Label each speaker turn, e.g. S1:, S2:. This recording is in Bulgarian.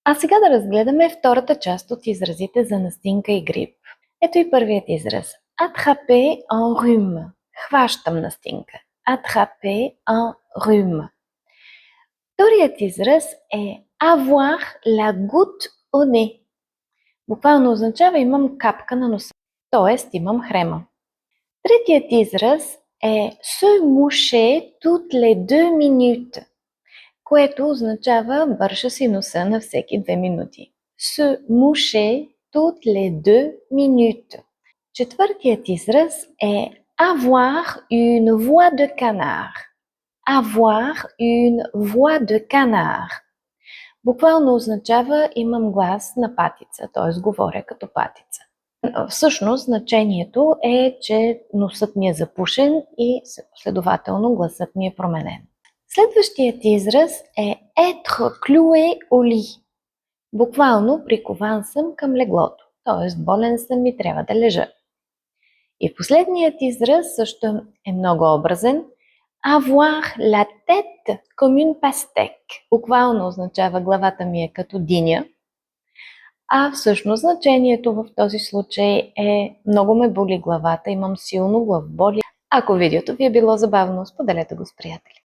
S1: А сега да разгледаме втората част от изразите за настинка и грип. Ето и първият израз. Attraper un rhume. Хващам настинка. Attraper un rhume. Вторият израз е avoir la goutte au nez. Буквално означава имам капка на носа, т.е. имам хрема. Третият израз е se moucher toutes les 2 minutes, което означава бърша си носа на всеки 2 минути. Se moucher toutes les 2 minutes. Четвъртият израз е avoir une voix de canard. Avoir une voix de canard. Буквално означава имам глас на патица, т.е. говоря като патица. Всъщност значението е, че носът ми е запушен и следователно гласът ми е променен. Следващият израз е être cloué au lit. Буквално прикован съм към леглото, т.е. болен съм и трябва да лежа. И последният израз също е много образен. Avoir la tête comme une pastèque. Буквално означава главата ми е като диня. А всъщност значението в този случай е много ме боли главата, имам силно главоболие. Ако видеото ви е било забавно, споделете го с приятели.